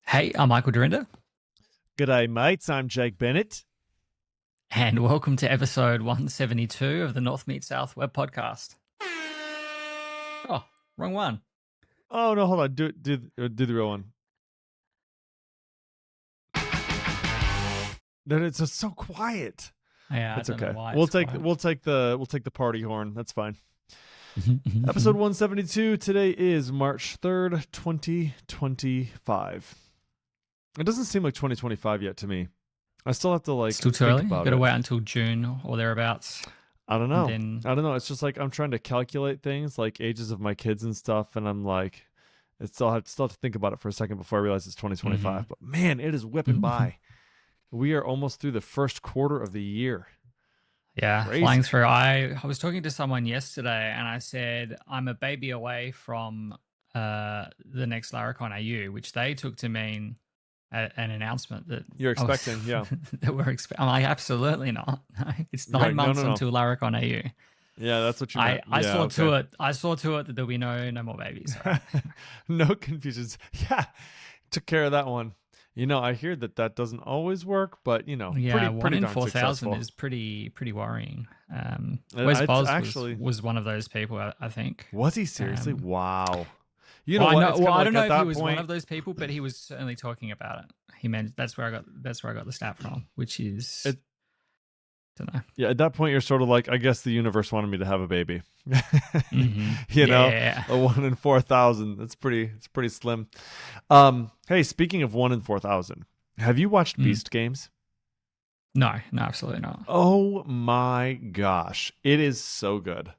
Hey, I'm Michael Dorinda, G'day, mates. I'm Jake Bennett. and welcome to episode 172 of the North Meet South web podcast. Oh, wrong one. Oh no, hold on. Do the real one. Then it's just so quiet. Yeah, I That's don't know okay. why We'll it's take quiet. we'll take the party horn. That's fine. Episode 172. Today is March 3rd, 2025. It doesn't seem like 2025 yet to me. I still have to Still too think early. about Got to it. wait until June or thereabouts, I don't and know. then I don't know. It's just like I'm trying to calculate things like ages of my kids and stuff, and I'm like, it's still have to think about it for a second before I realize it's 2025. But man, it is whipping by. We are almost through the first quarter of the year. yeah, Crazy. flying through. I was talking to someone yesterday, and I said I'm a baby away from the next Laracon AU, which they took to mean an announcement that You're I was expecting, yeah. that we're expecting. I'm like, absolutely not. It's You're 9 like, no, months no, no. until Laracon AU. Yeah, that's what you I meant. I Yeah, saw okay. to it. I saw to it that there'll be no more babies. All right. No confusions. Yeah, took care of that one. I hear that doesn't always work, but Yeah, pretty one pretty in darn 4,000 successful. is pretty worrying. Wes It's Bos actually was one of those people, I think. was he seriously? Um, Wow. You know well, I what? know. It's Well, kind of I like don't know at if he that was one point. of those people, but he was certainly talking about it. He meant that's where I got the stat from, which is It, don't know. yeah, at that point you're sort of like, I guess the universe wanted me to have a baby. you know, Yeah. a 1 in 4,000. It's pretty slim. Hey, speaking of 1 in 4,000, have you watched Mm. Beast Games? No, absolutely not. Oh my gosh, it is so good.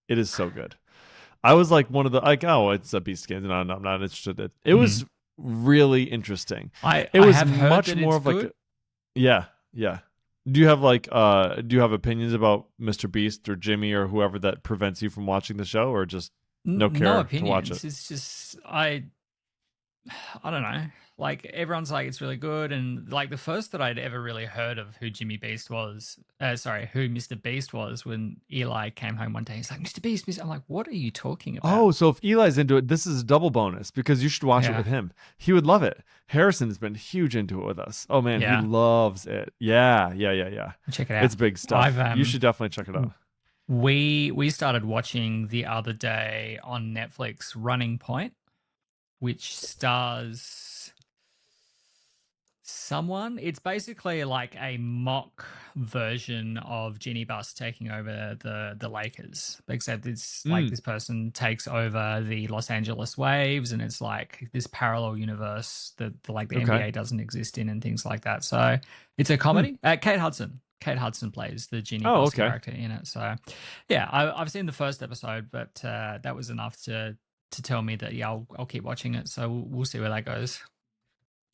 It is so good. I was like one of the oh, it's a Beast Games. No, I'm not interested in it. It Mhm. was really interesting. It I was have heard much that more it's of like good. yeah, yeah. Do you have opinions about Mr. Beast or Jimmy or whoever that prevents you from watching the show, or just no No care to watch it? opinions. It's just I don't know. Like everyone's like it's really good, and like the first that I'd ever really heard of who Jimmy Beast was, who Mr. Beast was, when Eli came home one day. He's like, Mr. Beast, Mr. I'm like, what are you talking about? Oh, so if Eli's into it, this is a double bonus because you should watch it Yeah, with him. He would love it. Harrison's been huge into it with us. Oh man, he yeah. loves it. Yeah, yeah, yeah, yeah. Check it out. It's big I've stuff. You should definitely check it out. we started watching the other day on Netflix Running Point, which stars someone. It's basically like a mock version of Jeannie Buss taking over the Lakers, except it's like Mm, this person takes over the Los Angeles Waves, and it's like this parallel universe that the okay. NBA doesn't exist in, and things like that. So it's a Hmm. comedy. Kate Hudson plays the Jeannie Oh, Buss okay. character in it. So yeah, I've seen the first episode, but that was enough to tell me that yeah, I'll keep watching it. So we'll see where that goes.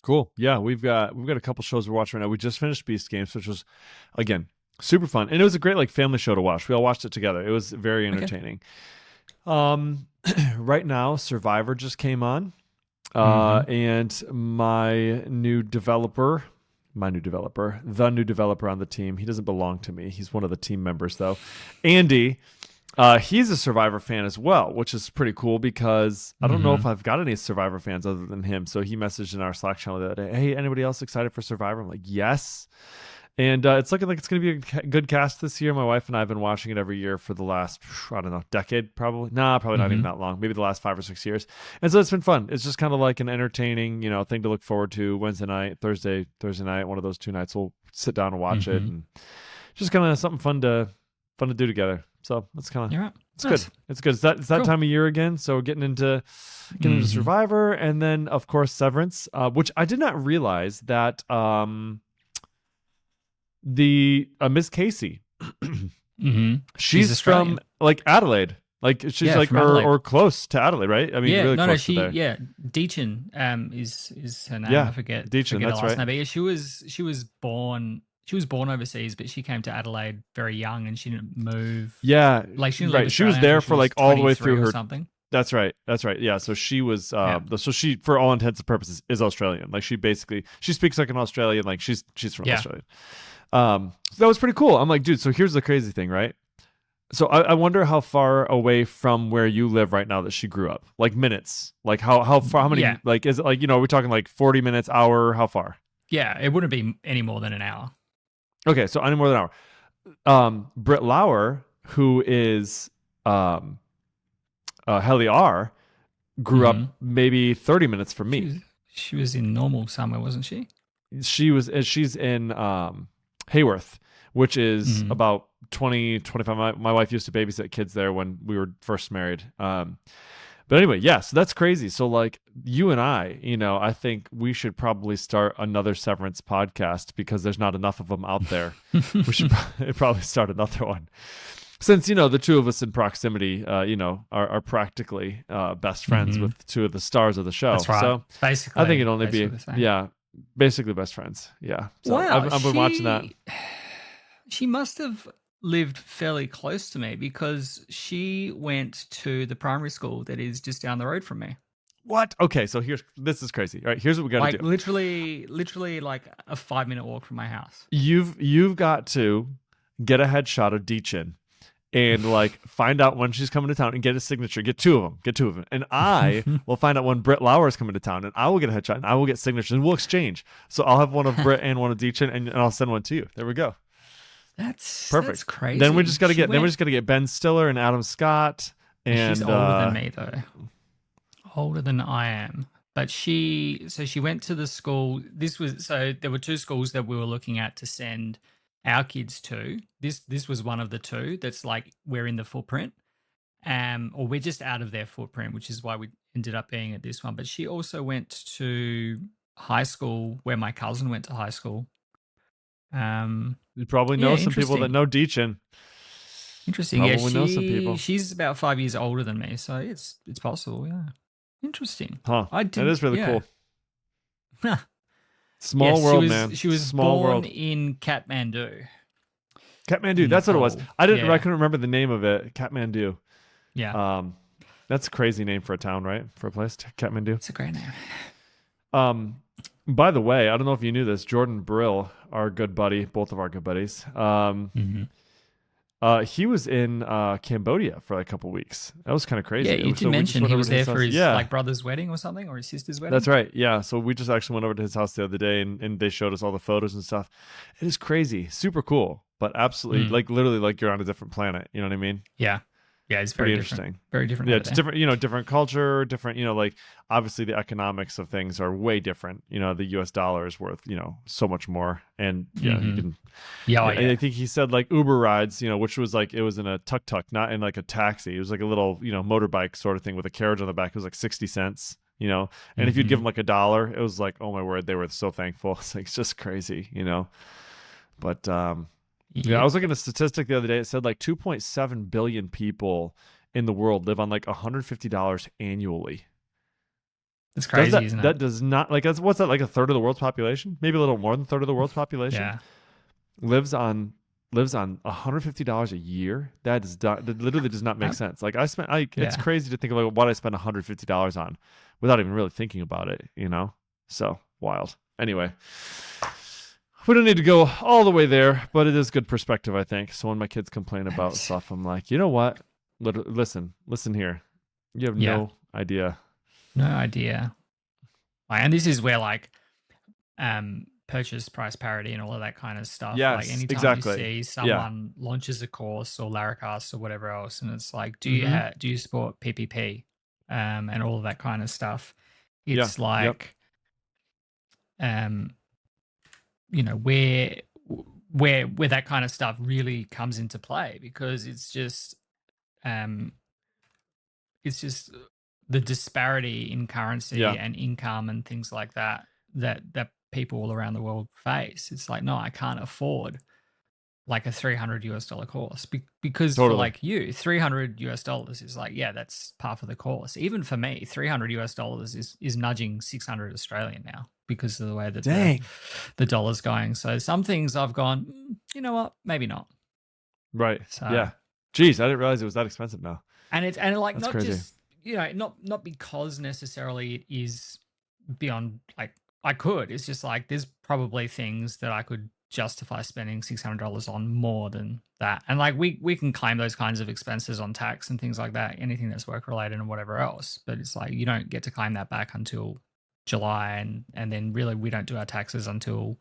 Cool. Yeah, we've got a couple shows we're watching right now. We just finished Beast Games, which was again super fun, and it was a great like family show to watch. We all watched it together. It was very Okay. entertaining. Um, right now, Survivor just came on, Mm-hmm. and the new developer on the team. He doesn't belong to me. He's one of the team members though. Andy, he's a Survivor fan as well, which is pretty cool because I don't know Mm-hmm. if I've got any Survivor fans other than him. So he messaged in our Slack channel the other day, "Hey, anybody else excited for Survivor?" I'm like, "Yes." And it's looking like it's going to be a good cast this year. My wife and I have been watching it every year for the last, I don't know, decade probably. Nah, probably not even Mm-hmm. that long. Maybe the last 5 or 6 years. And so it's been fun. It's just kind of like an entertaining, thing to look forward to. Wednesday night, Thursday night, one of those 2 nights, we'll sit down and watch it, Mm-hmm. and just kind of something fun to do together. So that's kind of You're right. it's good. Nice. It's good. It's that Cool. time of year again. So we're getting into Mm-hmm. Survivor, and then of course Severance, which I did not realize that the Miss Casey, Mm-hmm. She's she's from Australian. like Adelaide, like she's Yeah, like from Adelaide. or close to Adelaide, right? I mean, Yeah, really no, close to she there. yeah, Deechin is her name. Yeah, I Deacon, forget her that's last right. name. But yeah, she was born overseas, but she came to Adelaide very young, and she didn't move. Yeah, Like she didn't leave right. She was Australia until there she for was like all the way through 23 or her. something. That's right. That's right. Yeah. So she was. Yeah. So she, for all intents and purposes, is Australian. Like she speaks like an Australian. Like she's from Yeah. Australia. So that was pretty cool. I'm like, dude. So here's the crazy thing, right? So I wonder how far away from where you live right now that she grew up. Like minutes. Like how far? How Yeah, many? Like is it like are we talking like 40 minutes, hour? How far? yeah, it wouldn't be any more than an hour. Okay, so any more than an hour. Britt Lauer, who is um Helly R, grew Hmm. up maybe 30 minutes from She me. was she was in normal somewhere, wasn't she? She's in Hayworth, which is Hmm. about 20, 25. My wife used to babysit kids there when we were first married. But anyway, yeah, so that's crazy. So like you and I, I think we should probably start another Severance podcast because there's not enough of them out there. We should probably start another one. Since the two of us in proximity, are practically best friends Hmm. with two of the stars of the show. That's right. So I think it'd Basically, only be the same. yeah, basically best friends. Yeah. So Wow, I've been watching that. she must have lived fairly close to me because she went to the primary school that is just down the road from me. What? Okay, so this is crazy. All right, here's what we got to Like do. literally like a 5 minute walk from my house. You've got to get a headshot of Deechin and like find out when she's coming to town and get a signature. Get two of them, and I will find out when Britt Lauer is coming to town, and I will get a headshot and I will get signatures and we'll exchange. So I'll have one of Britt and one of Deechin, and I'll send one to you. There we go. That's Perfect. crazy. Then we just got to get Ben Stiller and Adam Scott She's and older than me though. Older than I am. But she went to the school. There were two schools that we were looking at to send our kids to. This was one of the two that's like we're in the footprint. Or we're just out of their footprint, which is why we ended up being at this one. But she also went to high school where my cousin went to high school. you probably Yeah, know some people that interesting. know Deechin. Interesting. Yeah, Probably know some people. she's about 5 years older than me, so it's possible. Yeah, interesting. Huh. I That didn't. is really Yeah. cool. Small Yes, she world, was man. she was Small born world. in Kathmandu, Kathmandu, in that's what it was. Nepal. I Yeah, couldn't remember the name of it. Kathmandu. yeah. Um, that's a crazy name for a town, right? For a place, Kathmandu. It's a great name. Um, by the way, I don't know if you knew this. Jordan Brill, our good buddy, both of our good buddies. Hmm. He was in Cambodia for like a couple weeks. That was kind of Yeah, crazy. you did So we just mention went he over was to there his for house. his Yeah, like brother's wedding or something, or his sister's that's wedding. right. Yeah. So we just actually went over to his house the other day and they showed us all the photos and stuff. It is crazy. Super cool, but absolutely Mm. like literally like you're on a different planet. You know what I mean? Yeah, yeah. It's Pretty very different. interesting. Very different Yeah, over it's there. different, different culture, different, like obviously the economics of things are way different. The US dollar is worth, so much more. And yeah, you Hmm. can, Yeah, oh, I yeah. think he said like Uber rides, which was like, it was in a tuk-tuk, not in like a taxi. It was like a little, motorbike sort of thing with a carriage on the back. It was like 60 cents. And if you'd give Hmm. them like $1, it was like, oh my word, they were so thankful. It's like, it's just crazy. But, yeah, I Yep. was looking at a statistic the other day. It said like 2.7 billion people in the world live on like $150 annually. It's Does crazy, that isn't it? that does not like what's that, like a third of the world's population? Maybe a little more than a third of the world's population Yeah. lives on $150 a year. That literally does not make I, sense. Like it's yeah. crazy to think about what I spend $150 on without even really thinking about it. So wild. Anyway, we don't need to go all the way there, but it is good perspective, I think. So when my kids complain about stuff, I'm like, you know what? Listen here. You have Yeah. no idea. No idea. And this is where like purchase price parity and all of that kind of stuff. Like Yes, anytime you exactly. see Yeah. someone launches a course or Laracast or whatever else, and it's like, Mm-hmm. do you support PPP, and all of that kind of stuff? Yeah. It's Yep. like, um, where that kind of stuff really comes into play because um, it's just the disparity in currency Yeah. and income and things like that people all around the world face. It's like, no, I can't afford like a $300 course because for Totally. like you, $300 is like, yeah, that's par for the course. Even for me, $300 is nudging 600 Australian now because of the way that Dang. the dollar's going. So some things I've gone, you know what, maybe not. Right. So Yeah. Jeez, I didn't realize it was that expensive now. and like That's not crazy. just not because necessarily it is beyond like I could. It's just like there's probably things that I could justify spending $600 on more than that. And like we can claim those kinds of expenses on tax and things like that, anything that's work related and whatever else. But it's like you don't get to claim that back until July, and then really we don't do our taxes until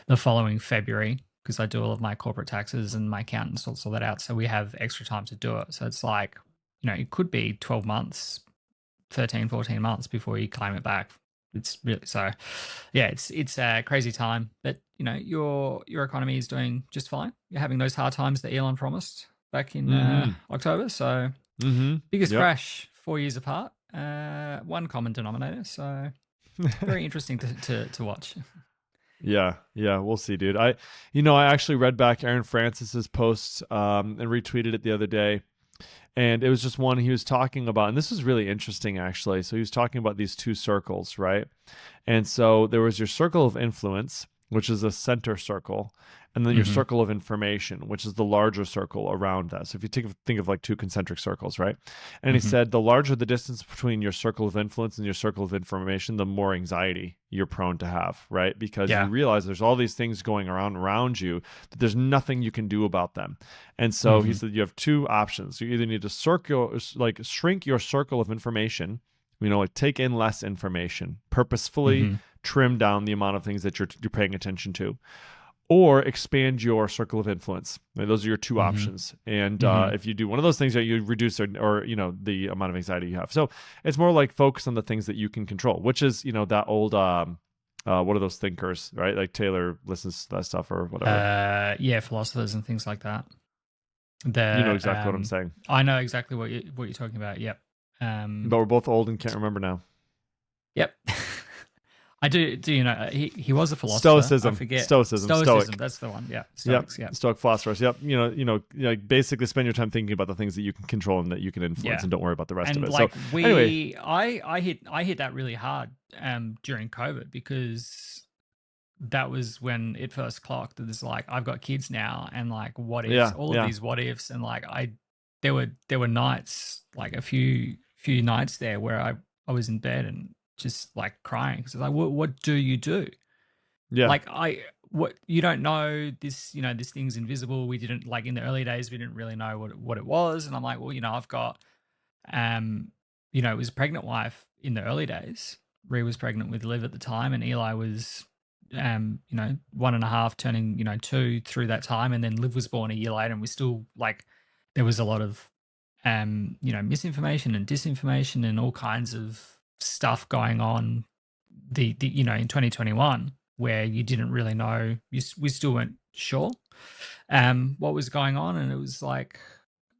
the following February, because I do all of my corporate taxes and my accountant sorts all that out. So we have extra time to do it. So it's like, it could be 12 months, 13, 14 months before you claim it back. It's really, so yeah, it's a crazy time, but your economy is doing just fine. You're having those hard times that Elon promised back in October. So biggest Yep. crash 4 years apart, one common denominator. So very interesting to watch. Yeah, we'll see, dude. I actually read back Aaron Francis's post and retweeted it the other day. And it was just one he was talking about, and this is really interesting, actually. So he was talking about these two circles, right? And so there was your circle of influence, which is a center circle, and then your circle of information, which is the larger circle around that. So if you think of like two concentric circles, right? And he said the larger the distance between your circle of influence and your circle of information, the more anxiety you're prone to have, right? Because you realize there's all these things going around you that there's nothing you can do about them. And so he said you have two options. You either need to shrink your circle of information, like take in less information, purposefully trim down the amount of things that you're paying attention to, or expand your circle of influence. Those are your two options. And if you do one of those things, you reduce or the amount of anxiety you have. So it's more like focus on the things that you can control, which is that old what are those thinkers, right? Like Taylor listens to that stuff or whatever. Yeah, philosophers and things like that. You know exactly what I'm saying. I know exactly what you're talking about. Yep. But we're both old and can't remember now. Yep. I do. Do you know he was a philosopher? Stoicism. I forget. Stoicism. Stoic. That's the one. Yeah. Stoics. Yep. Stoic philosophers. Yep. Basically spend your time thinking about the things that you can control and that you can influence, and don't worry about the rest of it. Like so anyway, I hit that really hard during COVID, because that was when it first clocked that it's like I've got kids now, and like what ifs, all of these what ifs, and like there were nights, like a few nights there where I was in bed and just like crying, because it's like what do you do? Like what you don't know, this this thing's invisible. We didn't, like in the early days we didn't really know what it was, and I'm like, well, I've got it was a pregnant wife in the early days. Rhea was pregnant with Liv at the time, and Eli was 1.5 turning 2 through that time, and then Liv was born a year later, and we still, like, there was a lot of misinformation and disinformation and all kinds of stuff going on in 2021, where you didn't really know, we still weren't sure what was going on. And it was like,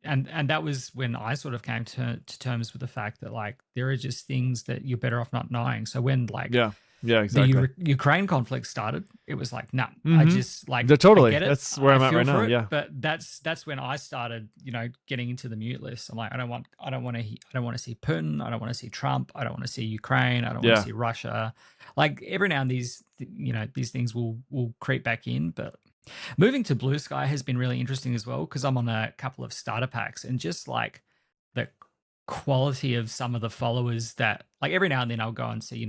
and that was when I sort of came to terms with the fact that, like, there are just things that you're better off not knowing. So when, like, exactly, the Ukraine conflict started, it was like, nah, I just, like, totally, I get it. That's where I'm at right now. Yeah, but that's when I started, getting into the mute list. I'm like, I don't want to see Putin. I don't want to see Trump. I don't want to see Ukraine. I don't want to see Russia. Like, every now and these things will creep back in. But moving to Blue Sky has been really interesting as well, because I'm on a couple of starter packs, and just like the quality of some of the followers that, like, every now and then I'll go and see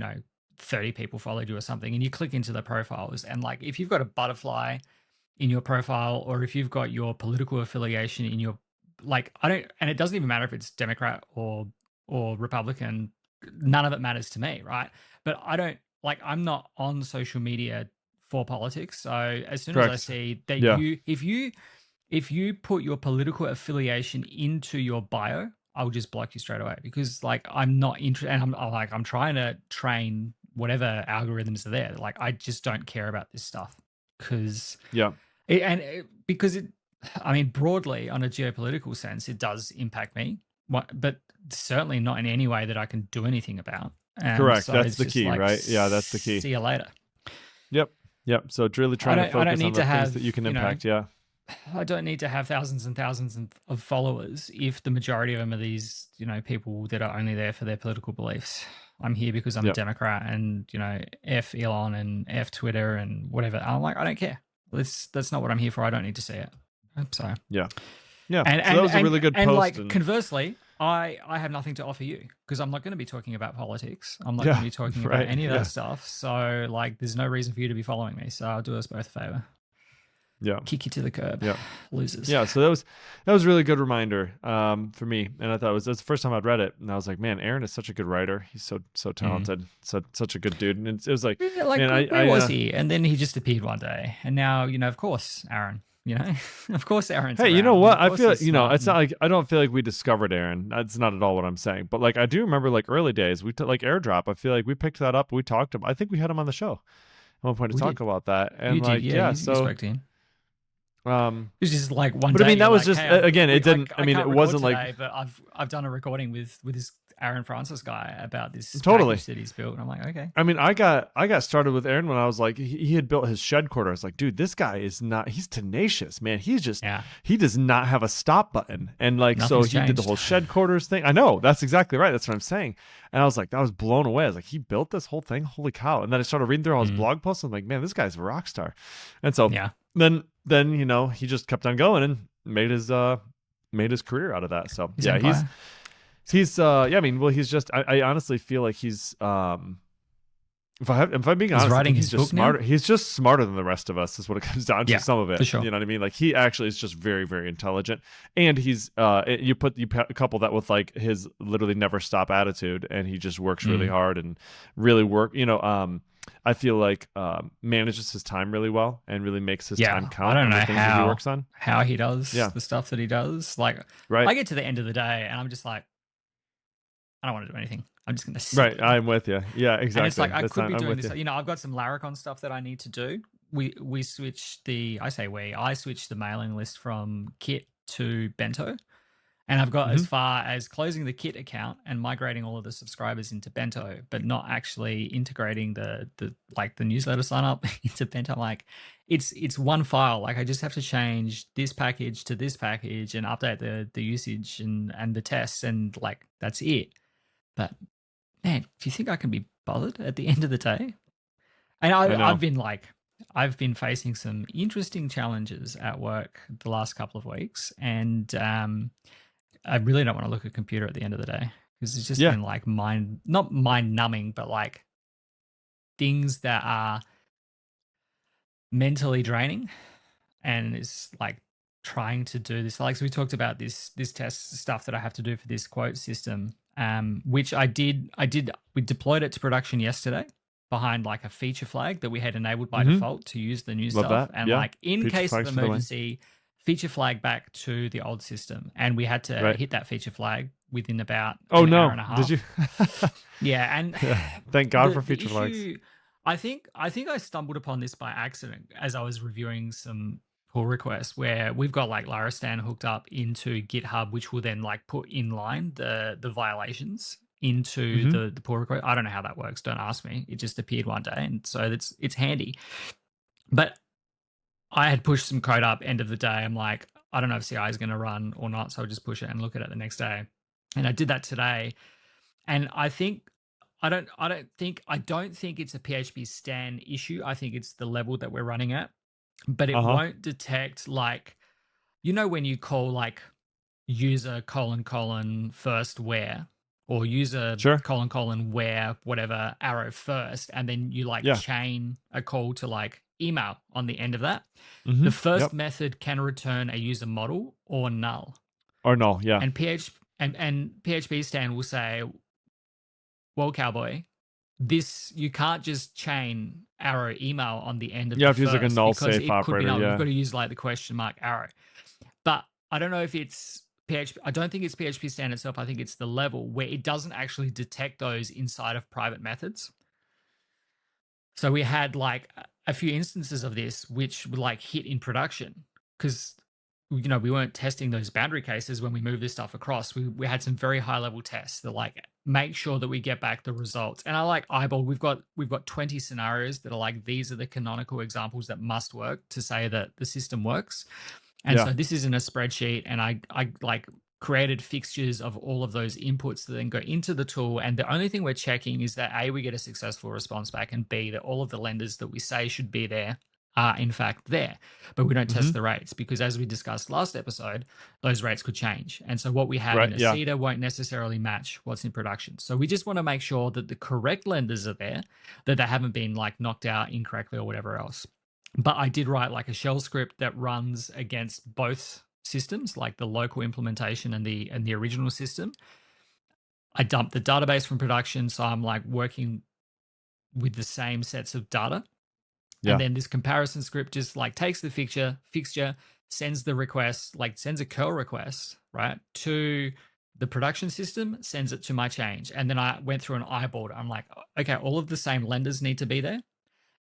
30 people followed you or something, and you click into the profiles, and like, if you've got a butterfly in your profile, or if you've got your political affiliation in your, like, and it doesn't even matter if it's Democrat or Republican, none of it matters to me, right? But I'm not on social media for politics. So as soon as I see that if you put your political affiliation into your bio, I'll just block you straight away, because, like, I'm not interested, and I'm trying to train whatever algorithms are there. Like, I just don't care about this stuff, because broadly, on a geopolitical sense, it does impact me, but certainly not in any way that I can do anything about. Correct. So that's the key, like, right? Yeah, that's the key. See you later. Yep. So it's really trying to focus on the things that you can impact. I don't need to have thousands and thousands of followers if the majority of them are these, people that are only there for their political beliefs. I'm here because I'm a Democrat, and, F Elon and F Twitter and whatever. I'm like, I don't care. That's not what I'm here for. I don't need to see it. So yeah. And so that was a really good post. And, like, conversely, I have nothing to offer you, because I'm not going to be talking about politics. I'm not going to be talking about any of that stuff. So, like, there's no reason for you to be following me. So I'll do us both a favor. Yeah. Kick you to the curb. Yeah. Losers. Yeah, so that was a really good reminder for me, and I thought that's the first time I'd read it, and I was like, man, Aaron is such a good writer. He's so Mm. talented, such a good dude, and it was like, Yeah, like man, where was he? And then he just appeared one day, and now of course, Aaron. Of course, Aaron's hey, you know around, and what? of I course feel he's smart. it's not And like I don't feel like we discovered Aaron. That's not at all what I'm saying, but like I do remember like early days we took like airdrop. I feel like we picked that up. We talked about. I think we had him on the show at one point to we talk did. about that, You and did, like yeah. yeah, You so spoke to him. um, It was just like one but I day mean you're that was like, just "Hey, again, it didn't. I I mean, can't it record wasn't like today, but I've done a recording with this Aaron Francis guy about this totally. package that he's built." And I'm like, okay, I mean, I got started with Aaron when I was like, he had built his shed quarter. I was like, dude, this guy is not. He's tenacious, man. yeah, He does not have a stop button, and like so nothing's he did the changed. whole shed quarters thing. I know that's exactly right. That's what I'm saying. And I was like, that was blown away. I was like, he built this whole thing. Holy cow! And then I started reading through all his Mm, blog posts. I'm like, man, this guy's a rock star. And so yeah, then he just kept on going and made his career out of that. So his yeah, empire. he's yeah, I mean, well, he's just I honestly feel like he's if I'm being He's honest, I writing think he's his just book now. smarter. He's just smarter than the rest of us, is what it comes down to. Yeah, Some of it, for sure. you know what I mean? Like he actually is just very, very intelligent, and he's couple that with like his literally never stop attitude, and he just works really Mm, hard and really work. I feel like manages his time really well and really makes his time yeah, I count don't on know the things that he works on. how he does Yeah, the stuff that he does. Like, right, I get to the end of the day and I'm just like, I don't want to do anything. I'm just going to sit right. there. I'm with you. Yeah, And it's like exactly. I That's could not. be I'm doing with this. you. I've got some Laracon stuff that I need to do. We switched I switched the mailing list from Kit to Bento, and I've got Hmm. as far as closing the Kit account and migrating all of the subscribers into Bento, but not actually integrating the newsletter sign up into Bento. Like it's one file. Like I just have to change this package to this package and update the usage and the tests, and like that's it. But man, do you think I can be bothered at the end of the day? And I know. I've been facing some interesting challenges at work the last couple of weeks, and I really don't want to look at a computer at the end of the day because it's just Yeah. been like not mind numbing, but like things that are mentally draining, and it's like trying to do this. Like so we talked about this test stuff that I have to do for this quote system, which I did. We deployed it to production yesterday behind like a feature flag that we had enabled by Hmm. default to use the new Love stuff, that. and Yeah. like in Feature case of flags for the win. emergency, feature flag back to the old system, and we had to Right. hit that feature flag within about Oh an hour no. and a Did half. you? Yeah, and Yeah. Thank God for the feature flags. issue, I think I stumbled upon this by accident as I was reviewing some pull requests where we've got like Laristan hooked up into GitHub, which will then like put in line the violations into Hmm. the pull request. I don't know how that works. Don't ask me. It just appeared one day, and so it's handy. But I had pushed some code up end of the day. I'm like, I don't know if CI is going to run or not, so I'll just push it and look at it the next day. And I did that today, and I think I don't think it's a PHP stan issue. I think it's the level that we're running at, but it Uh huh. won't detect like when you call like user colon colon first where, or user Sure. colon colon where whatever arrow first, and then you like Yeah. chain a call to like email on the end of that. Hmm. The first Yep. method can return a user model or null, Or no. Yeah. and PHP stan will say, well, cowboy, this you can't just chain arrow email on the end of You the have to use like a first null because safe it could be operator. null. You've Yeah. got to use like the question mark arrow. But I don't know if it's PHP. I don't think it's PHP standard itself. I think it's the level where it doesn't actually detect those inside of private methods. So we had like a few instances of this which would like hit in production because we weren't testing those boundary cases when we moved this stuff across. We had some very high level tests that like make sure that we get back the results. And I like eyeball. We've got 20 scenarios that are like these are the canonical examples that must work to say that the system works. And Yeah. so this is in a spreadsheet, and I like created fixtures of all of those inputs that then go into the tool. And the only thing we're checking is that A, we get a successful response back, and B, that all of the lenders that we say should be there are in fact there. But we don't Hmm. test the rates because, as we discussed last episode, those rates could change. And so what we have in Right. a Yeah. CEDA won't necessarily match what's in production. So we just want to make sure that the correct lenders are there, that they haven't been like knocked out incorrectly or whatever else. But I did write like a shell script that runs against both systems, like the local implementation and the original system. I dumped the database from production, so I'm like working with the same sets of data. And Yeah. then this comparison script just like takes the fixture, sends the request, like sends a curl request, right, to the production system, sends it to my change. And then I went through and eyeballed. I'm like, okay, all of the same lenders need to be there.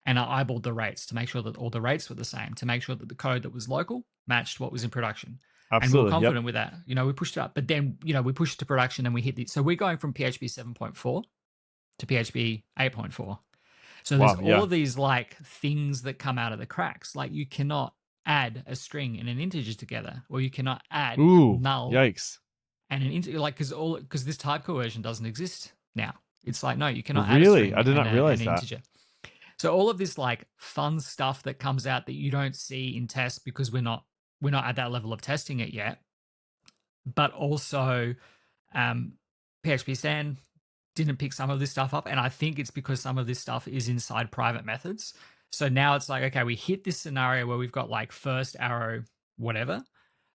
And I eyeballed the rates to make sure that all the rates were the same, to make sure that the code that was local matched what was in production. And we were Absolutely. Yep. confident with that. We pushed it up, but then, we pushed it to production and we hit the, so we're going from PHP 7.4 to PHP 8.4. So there's Wow. all Yeah. of these like things that come out of the cracks. Like you cannot add a string and an integer together, or you cannot add Ooh. null Yikes. and an integer, like because this type coercion doesn't exist now. It's like no, you cannot add a Really? I string did and not realize an that. integer. So all of this like fun stuff that comes out that you don't see in tests because we're not at that level of testing it yet. But also, PHP Stan didn't pick some of this stuff up, and I think it's because some of this stuff is inside private methods. So now it's like, okay, we hit this scenario where we've got like first arrow whatever.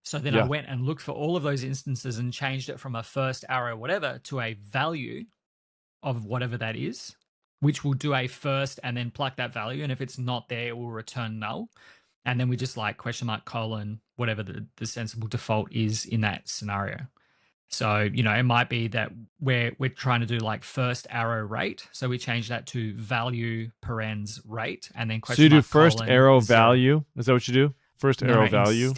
So then I Yeah. went and looked for all of those instances and changed it from a first arrow whatever to a value of whatever that is, which will do a first and then pluck that value. And if it's not there, it will return null. And then we just like question mark colon, whatever the sensible default is in that scenario. So, it might be that we're trying to do like first arrow rate. So we change that to value parens rate and then So you question do mark first colon arrow 0. value. Is that what you do? First No, arrow value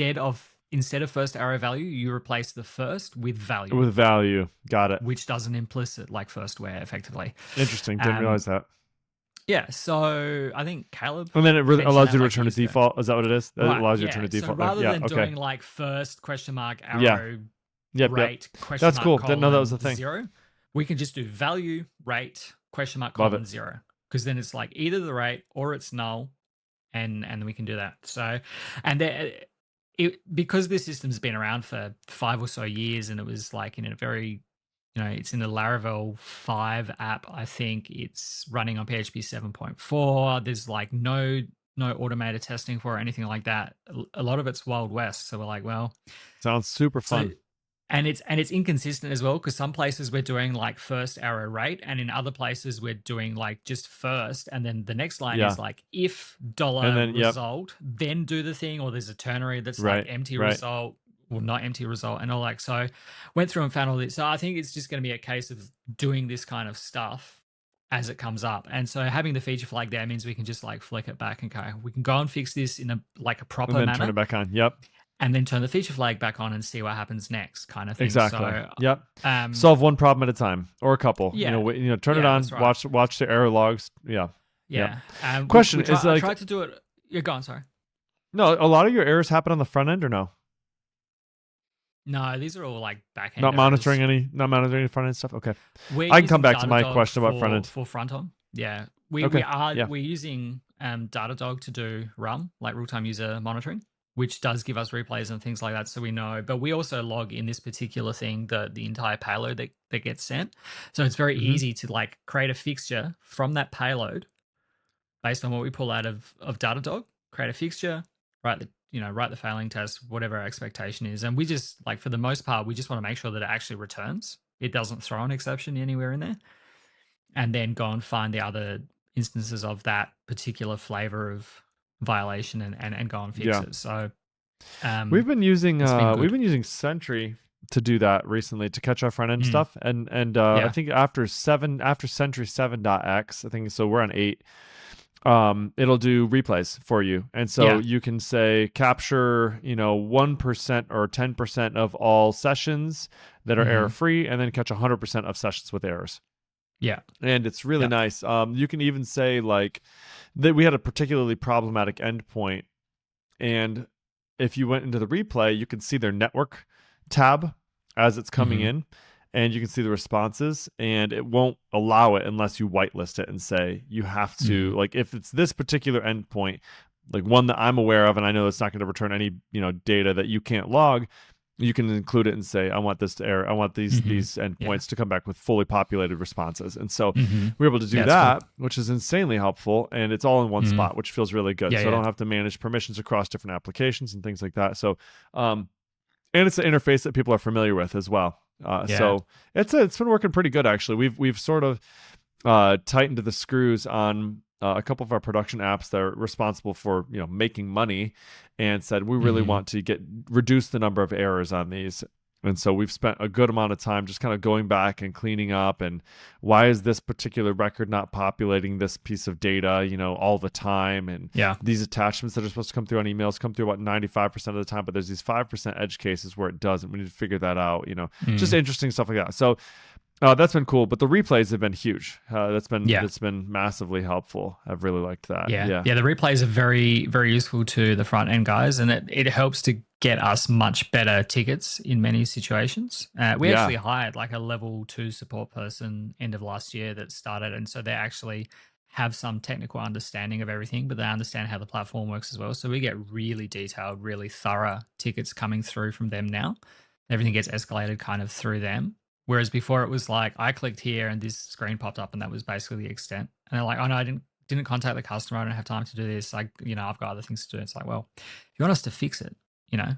instead of first arrow value, you replace the first with value, with value. Got it. which does an implicit like first where effectively. Interesting. Didn't Um, realize that. yeah, so I think Caleb And then it mentioned allows that you to like return a years ago. default. Is that what it is? It Right, allows you to return yeah. a So default. rather Yeah. than Okay. doing like first question mark Yeah. arrow Yep. rate question That's mark cool. Didn't know that was a colon thing. 0, we can just do value rate question mark Love colon it. 0, because then it's like either the rate or it's null, and then we can do that. So, and because this system's been around for 5 or so years, and it was like in a very it's in the Laravel 5 app. I think it's running on PHP 7.4. There's like no automated testing for it or anything like that. A lot of it's Wild West. So we're like, well, Sounds super so fun. and it's inconsistent as well, because some places we're doing like first arrow rate, and in other places we're doing like just first, and then the next line Yeah. is like if And dollar then result, then do the thing, or there's a ternary that's like right. empty Right. result or not empty result, and all like so. Went through and found all this. So I think it's just going to be a case of doing this kind of stuff as it comes up, and so having the feature flag there means we can just like flick it back and go, we can go and fix this in a like a proper And then manner, turn it back on. Yep. and then turn the feature flag back on and see what happens next, kind of thing. Exactly. So, Yep. um, Solve one problem at a time, or a couple. yeah, Turn it yeah, on. that's right. Watch the error logs. Yeah. Yeah. Question is I like, tried to do it. Yeah, go on. Sorry. no, a lot of your errors happen on the front end, or no? No, these are all like back end Not monitoring any front end stuff. Okay. We're I can come using back to my Datadog question about front end. for front on. Yeah, Okay. we're using Datadog to do RUM, like real time user monitoring, which does give us replays and things like that, so we know. But we also log in this particular thing the entire payload that gets sent. So it's very Mhm. easy to like create a fixture from that payload based on what we pull out of Datadog. Create a fixture, write the failing test, whatever our expectation is, and we just like for the most part we just want to make sure that it actually returns. It doesn't throw an exception anywhere in there, and then go and find the other instances of that particular flavor of violation and go and fix it. So we've been using it's been good. Sentry to do that recently to catch our front end stuff, and Yeah. I think after Sentry 7.x, I think so we're on 8. It'll do replays for you, and so you can say capture 1% or 10% of all sessions that are error free, and then catch 100% of sessions with errors. Yeah, and it's really nice. You can even say like that we had a particularly problematic endpoint, and if you went into the replay, you can see their network tab as it's coming in, and you can see the responses, and it won't allow it unless you whitelist it and say you have to like if it's this particular endpoint, like one that I'm aware of, and I know it's not going to return any data that you can't log. you can include it and say, I want this to error. I want these Yeah. endpoints to come back with fully populated responses. And so Hmm. we're able to do Yeah, it's cool. that, which is insanely helpful. And it's all in one Mm. spot, which feels really good. Yeah, So I yeah. don't have to manage permissions across different applications and things like that. So, and it's an interface that people are familiar with as well. Yeah. So it's been working pretty good actually. We've sort of tightened the screws on a couple of our production apps that are responsible for making money, and said we really Hmm. want to reduce the number of errors on these. And so we've spent a good amount of time just kind of going back and cleaning up, and why is this particular record not populating this piece of data, all the time? And Yeah. these attachments that are supposed to come through on emails come through about 95% of the time, but there's these 5% edge cases where it doesn't. We need to figure that out, just Mm. interesting stuff like that. So that's been cool, but the replays have been huge. Yeah. That's been massively helpful. I've really liked that. Yeah. Yeah. Yeah. The replays are very, very useful to the front end guys, and it helps to get us much better tickets in many situations. We Yeah. actually hired like a level 2 support person end of last year that started. And so they actually have some technical understanding of everything, but they understand how the platform works as well. So we get really detailed, really thorough tickets coming through from them now. Everything gets escalated kind of through them. Whereas before it was like I clicked here and this screen popped up and that was basically the extent. And they're like, oh no, I didn't contact the customer. I don't have time to do this. Like, I've got other things to do. It's like, well, if you want us to fix it, you know.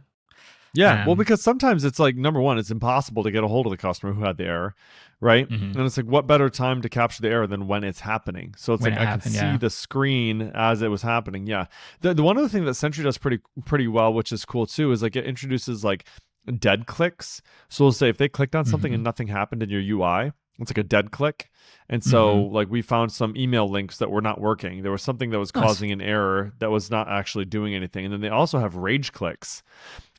Yeah. Well, Um, because sometimes it's like, number one, it's impossible to get a hold of the customer who had the error, right? mhm. And it's like, what better time to capture the error than when it's happening? So it's When like it I could happened, see yeah. the screen as it was happening. Yeah. The one other thing that Sentry does pretty well, which is cool too, is like it introduces like dead clicks. So we'll say if they clicked on something and Mhm. nothing happened in your UI, it's like a dead click. And so Mhm. like we found some email links that were not working. There was something that was Nice. causing an error that was not actually doing anything. And then they also have rage clicks.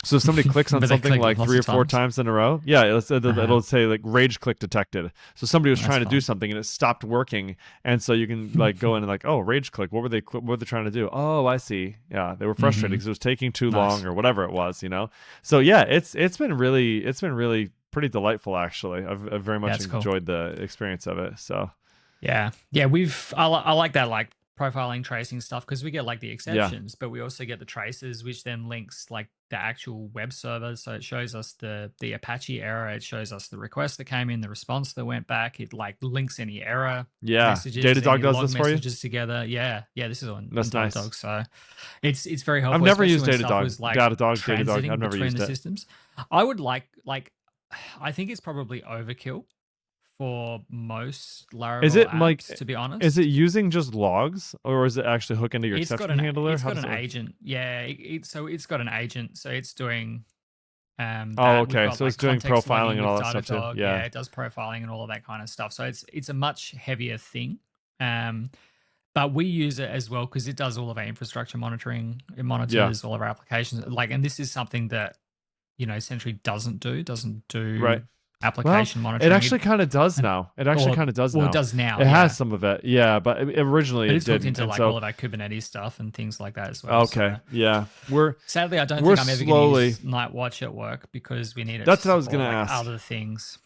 So if somebody clicks on But they something clicked like lots 3 of or 4 times. times in a row, yeah, Uh-huh. it'll say like rage click detected. So somebody was That's trying to do fun. something and it stopped working, and so you can like go in and like, oh, rage click. What were they trying to do? Oh, I see. Yeah, they were frustrated Mhm. because it was taking too long Nice. or whatever it was. So yeah, it's been really pretty delightful actually. I've very Yeah, much it's cool. enjoyed the experience of it. So Yeah. Yeah, I like that like profiling tracing stuff because we get like the yeah, exceptions, but we also get the traces, which then links like the actual web server. So it shows us the Apache error, it shows us the request that came in, the response that went back, it like links any error yeah. messages, Datadog any does log this for you. messages together. Yeah. Yeah, this is on That's nice. Datadog. So it's very I've helpful, never especially used when stuff Datadog. was like Datadog. I've transiting never between used the it. systems. I would like I think it's probably overkill for most Is Laravel it like apps, to be is it honest. using just logs, or is it actually hook into your exception handler? It's How got does an it work? agent. Yeah, so it's got an agent. So it's doing Oh, that. We've okay. got So it's like doing context profiling logging and with all that stuff too. Datadog. Yeah. Yeah, it does profiling and all of that kind of stuff. So it's a much heavier thing. Um, but we use it as well because it does all of our infrastructure monitoring. It Yeah. monitors all of our applications. Like, and this is something that Sentry doesn't do Right. Well, application it monitoring. actually kind of does And now. It actually or kind of does or it now. does now. It has Yeah, some of it. Yeah, but originally but it it's hooked didn't. into And like all so of our Kubernetes stuff and things like that as well. okay. So Yeah. sadly, I don't We're think I'm ever going to slowly. use Night Watch at work because we need it to That's what I was support going to like ask. other things.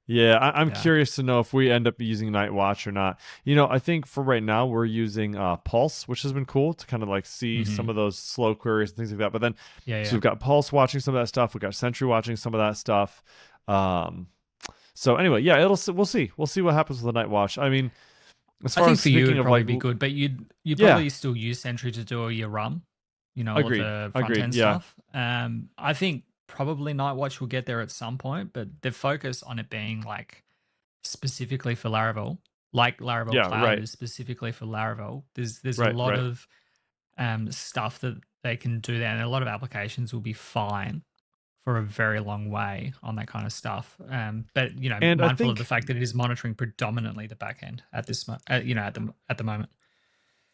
Yeah, I'm Yeah. curious to know if we end up using Night Watch or not. I think for right now we're using Pulse, which has been cool to kind of like see Hmm. some of those slow queries and things like that. But then, Yeah. so Yeah. we've got Pulse watching some of that stuff. We've got Sentry watching some of that stuff. Um, so anyway, yeah, we'll see what happens with the Night Watch. I mean, as I far think as for you speaking it'd of probably like, be good, but you'd yeah, probably still use Sentry to do all your RUM, all of agreed, the front agreed, end yeah, stuff. I think probably Night Watch will get there at some point, but the focus on it being like specifically for Laravel, like Laravel yeah, Cloud right, is specifically for Laravel. There's a right, lot right. of stuff that they can do there, and a lot of applications will be fine for a very long way on that kind of stuff. But And I mindful of the think fact that it is monitoring predominantly the back end at this, at the moment.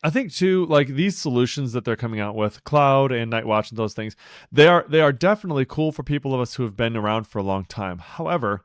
I think too, like these solutions that they're coming out with, Cloud and Night Watch and those things, they are definitely cool for people of us who have been around for a long time. However,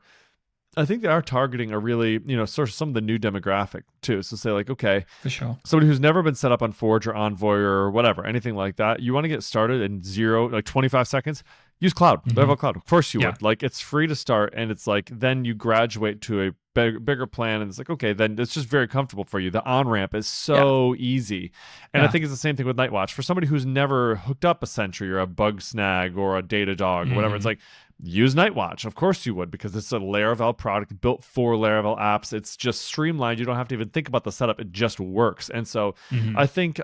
I think they are targeting a really, sort of some of the new demographic too. So say like, okay, For sure. somebody who's never been set up on Forge or Envoy or whatever, anything like that, you want to get started in 25 seconds, use cloud, Hmm. Laravel cloud. Of course you Yeah. would. Like it's free to start, and it's like then you graduate to a bigger plan, and it's like okay, then it's just very comfortable for you. The on ramp is Yeah. so easy, and I Yeah. think it's the same thing with Nightwatch for somebody who's never hooked up a Sentry or a Bug Snag or a Datadog or whatever. It's Hmm. like use Nightwatch. Of course you would because it's a Laravel product built for Laravel apps. It's just streamlined. You don't have to even think about the setup. It just works. And so Hmm. I think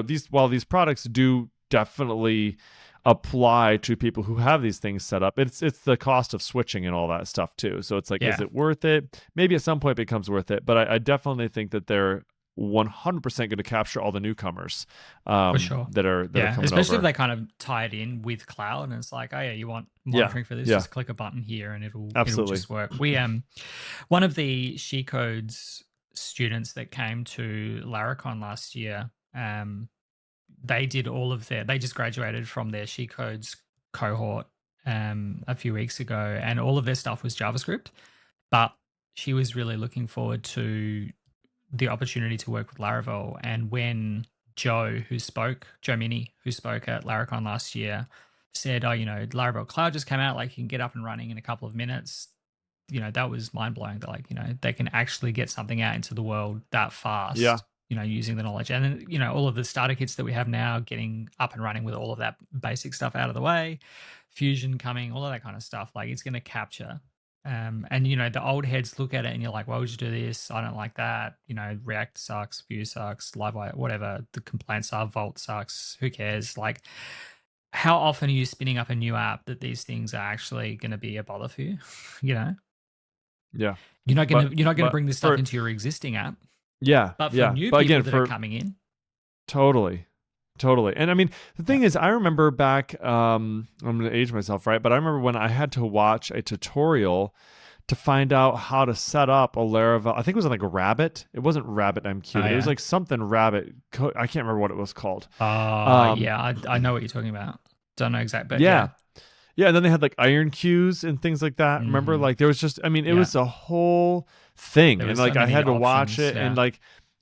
these while these products do definitely apply to people who have these things set up. It's the cost of switching and all that stuff too. So it's like, is Yeah, it worth it? Maybe at some point it becomes worth it, but I definitely think that they're 100% going to capture all the newcomers for sure. that are Yeah, coming especially if over. they kind of tie it in with cloud, and it's like, oh yeah, you want Yeah, monitoring for this? yeah, Just click a button here, and it'll absolutely. just work. We one of the She Codes students that came to Laracon last year, they did all of they just graduated from their She Codes cohort a few weeks ago, and all of their stuff was JavaScript. But she was really looking forward to the opportunity to work with Laravel. And when Joe Mini, who spoke at Laracon last year, said, oh, Laravel Cloud just came out, like you can get up and running in a couple of minutes. That was mind blowing that, like, they can actually get something out into the world that Yeah, fast, using the knowledge. And then, all of the starter kits that we have now getting up and running with all of that basic stuff out of the way, Fusion coming, all of that kind of stuff, like it's going to capture. And the old heads look at it and you're like, why would you do this? I don't like that. React sucks, Vue sucks, Livewire, whatever the complaints are, Vault sucks. Who cares? Like, how often are you spinning up a new app that these things are actually going to be a bother for you? you know, yeah. you're not gonna But bring this stuff for into your existing app, yeah, but for yeah. new But people again, that are for coming in, totally. Totally. And I mean, the yeah, thing is, I remember back, I'm going to age myself, right? But I remember when I had to watch a tutorial to find out how to set up a Laravel. I think it was like a Rabbit. It wasn't Rabbit oh MQ. It was yeah, like something Rabbit. I can't remember what it was called. Um, yeah, I know what you're talking about. Don't know exact, but yeah. yeah, Yeah. And then they had like iron cues and things like that. Remember? hmm, Like there was just, I mean, it yeah. was a whole thing. There And was so like I many had to watch options. it and Yeah. like,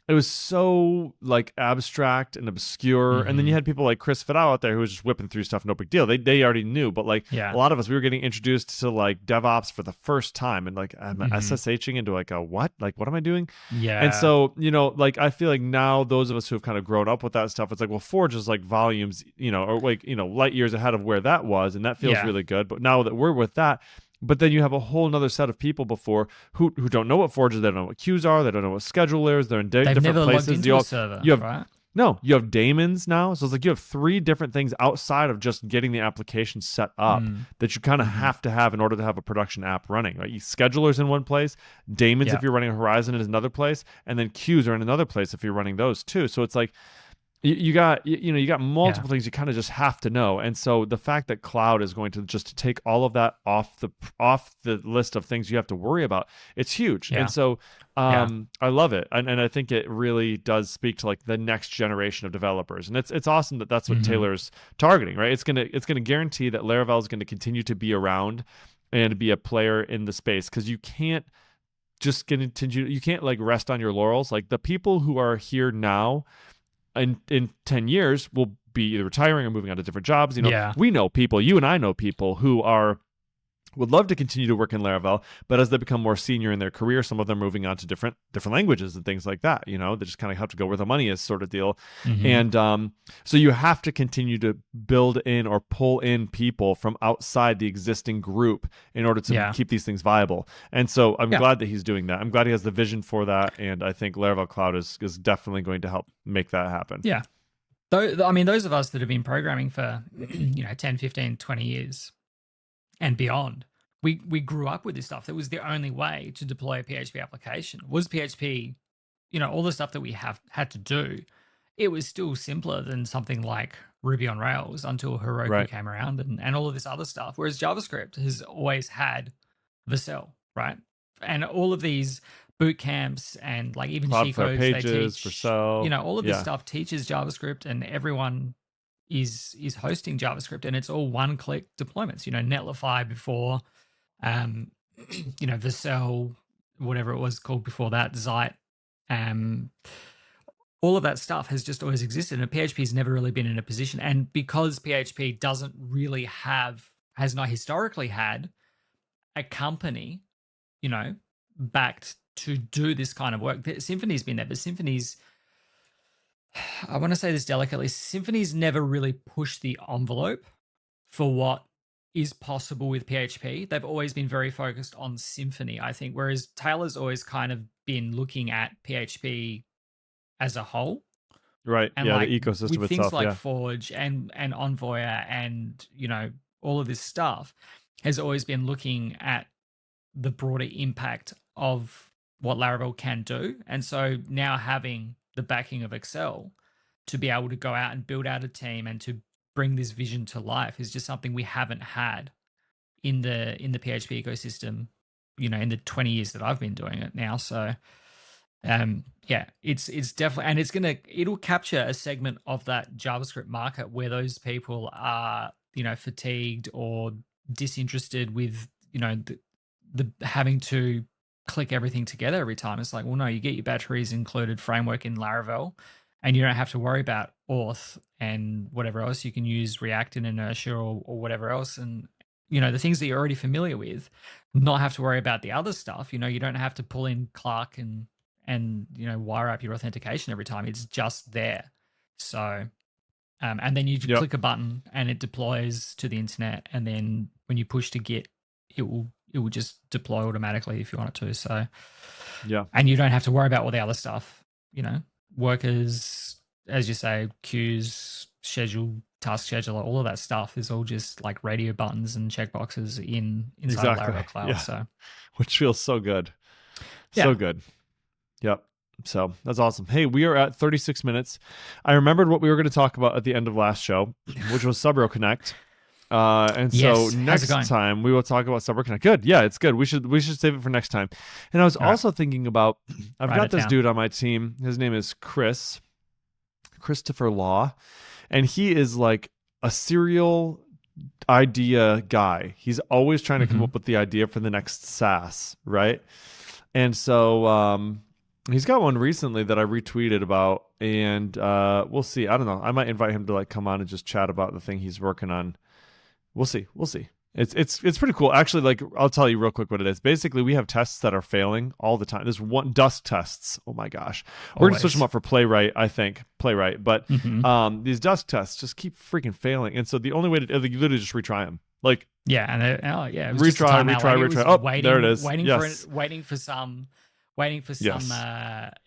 it was so like abstract and obscure, and then you Hmm. had people like Chris Fidel out there who was just whipping through stuff, no big deal. They already knew, but like a Yeah. lot of us, we were getting introduced to like DevOps for the first time, and like I'm Hmm. SSHing into like a what? Like what am I doing? And Yeah. so like I feel like now those of us who have kind of grown up with that stuff, it's like well, Forge is like volumes, or like light years ahead of where that was, and that feels Yeah. really good. But now that we're with that, but then you have a whole nother set of people before who don't know what Forge is, they don't know what queues are, they don't know what scheduler is, they're in They've different never logged places. into a server, You have right? no, you have daemons now. So it's like you have three different things outside of just getting the application set up Mm. that you kind of Hmm. have to have in order to have a production app running. Right? Schedulers in one place, daemons Yeah. if you're running Horizon is another place, and then queues are in another place if you're running those too. So it's like you got you got Yeah. multiple things you kind of just have to know. And so the fact that cloud is going to just take all of that off the list of things you have to worry about, it's huge. And Yeah. so Yeah. I love it, and I think it really does speak to like the next generation of developers, and it's awesome that that's what Hmm. Taylor's targeting, right? It's gonna guarantee that Laravel is going to continue to be around and be a player in the space, because you can't just continue, you can't like rest on your laurels. Like the people who are here now in 10 years will be either retiring or moving on to different jobs. Yeah. We know people, you and I know people who would love to continue to work in Laravel, but as they become more senior in their career, some of them moving on to different languages and things like that. They just kind of have to go where the money is, sort of deal. Hmm. And so you have to continue to build in or pull in people from outside the existing group in order to Yeah. keep these things viable. And so I'm Yeah. glad that he's doing that. I'm glad he has the vision for that, and I think Laravel Cloud is definitely going to help make that happen. Yeah. Though, I mean, those of us that have been programming for, 10, 15, 20 years and beyond, we grew up with this stuff. That was the only way to deploy a PHP application. Was PHP, all the stuff that we have had to do, it was still simpler than something like Ruby on Rails until Heroku Right. came around and all of this other stuff. Whereas JavaScript has always had the cell, right? And all of these boot camps and like even She Cloudflare Codes, they pages for teach, Cell. all of this Yeah. stuff teaches JavaScript, and everyone is hosting JavaScript, and it's all one click deployments. Netlify before, um, the cell, whatever it was called before that, Zeit, um, all of that stuff has just always existed, and PHP has never really been in a position. And because PHP doesn't really have has not historically had a company, you know, backed to do this kind of work. Symphony's been there, but Symphony's, I want to say this delicately, Symphony's never really pushed the envelope for what is possible with PHP. They've always been very focused on Symfony, I think, whereas Taylor's always kind of been looking at PHP as a whole. Right. And yeah, like the ecosystem with itself. things like Yeah. Forge and Envoy and, you know, all of this stuff has always been looking at the broader impact of what Laravel can do. And so now having the backing of Excel to be able to go out and build out a team and to bring this vision to life is just something we haven't had in the PHP ecosystem, you know, in the 20 years that I've been doing it now. So yeah, it's definitely, and it'll capture a segment of that JavaScript market where those people are, you know, fatigued or disinterested with, you know, the having to click everything together every time. It's like, well, no, you get your batteries included framework in Laravel, and you don't have to worry about auth and whatever else. You can use React and Inertia or whatever else, and you know the things that you're already familiar with. Not have to worry about the other stuff. You know, you don't have to pull in Clark and you know wire up your authentication every time. It's just there. So and then you click a button and it deploys to the internet, and then when you push to Git, it will just deploy automatically if you want it to. So yeah, and you don't have to worry about all the other stuff, you know, workers, as you say, queues, schedule, task scheduler, all of that stuff is all just like radio buttons and checkboxes inside of Laravel Cloud. Yeah. So which feels so good. So good. Yep. So that's awesome. Hey, we are at 36 minutes. I remembered what we were going to talk about at the end of last show, which was Subbro Connect. And so next time we will talk about Subbro Connect. Good. Yeah, it's good. We should save it for next time. And I was also thinking about, I've got this dude on my team. His name is Christopher Law, and he is like a serial idea guy. He's always trying to come up with the idea for the next SaaS, right? And so he's got one recently that I retweeted about, and we'll see. I don't know. I might invite him to like come on and just chat about the thing he's working on. We'll see. It's pretty cool. Actually, like I'll tell you real quick what it is. Basically, we have tests that are failing all the time. There's one Dust tests. Oh my gosh. We're gonna switch them up for Playwright, I think. Playwright. But these Dust tests just keep freaking failing. And so the only way to you literally just retry them. Like it was retry. Oh, there it is. Waiting for some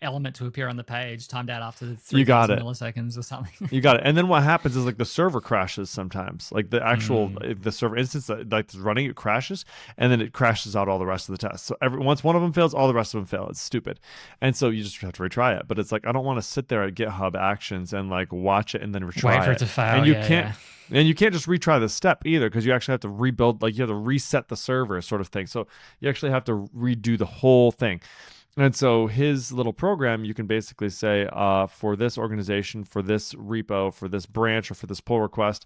element to appear on the page, timed out after 3,000 milliseconds or something. You got it. And then what happens is like the server crashes sometimes. Like the actual the server instance that like running it crashes, and then it crashes out all the rest of the tests. So once one of them fails, all the rest of them fail. It's stupid. And so you just have to retry it. But it's like I don't want to sit there at GitHub Actions and like watch it and then retry Wait for it to fail. And you can't. And you can't just retry the step either, because you actually have to rebuild, like you have to reset the server sort of thing. So you actually have to redo the whole thing. And so his little program, you can basically say, for this organization, for this repo, for this branch, or for this pull request,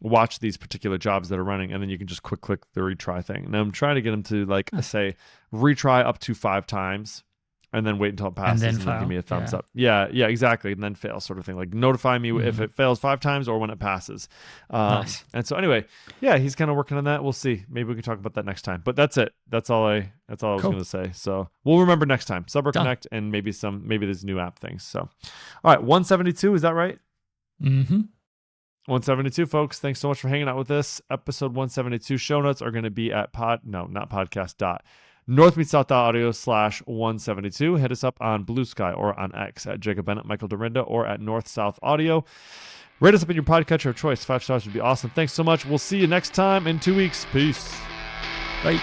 watch these particular jobs that are running, and then you can just click the retry thing. And I'm trying to get him to like say retry up to 5 times, and then wait until it passes, and then give me a thumbs up. Yeah, exactly. And then fail, sort of thing. Like notify me if it fails 5 times or when it passes. Nice. And so anyway, yeah, he's kind of working on that. We'll see. Maybe we can talk about that next time. But that's it. That's all I was going to say. So we'll remember next time. Subbro Connect and maybe these new app things. So, all right, 172. Is that right? 172, folks. Thanks so much for hanging out with us. Episode 172 show notes are going to be at northmeetsouth.audio/172. Hit us up on Blue Sky or on X at Jacob Bennett, Michael Dorinda, or at North South Audio. Rate us up in your podcatcher of choice. 5 stars would be awesome. Thanks so much. We'll see you next time in 2 weeks. Peace. Bye.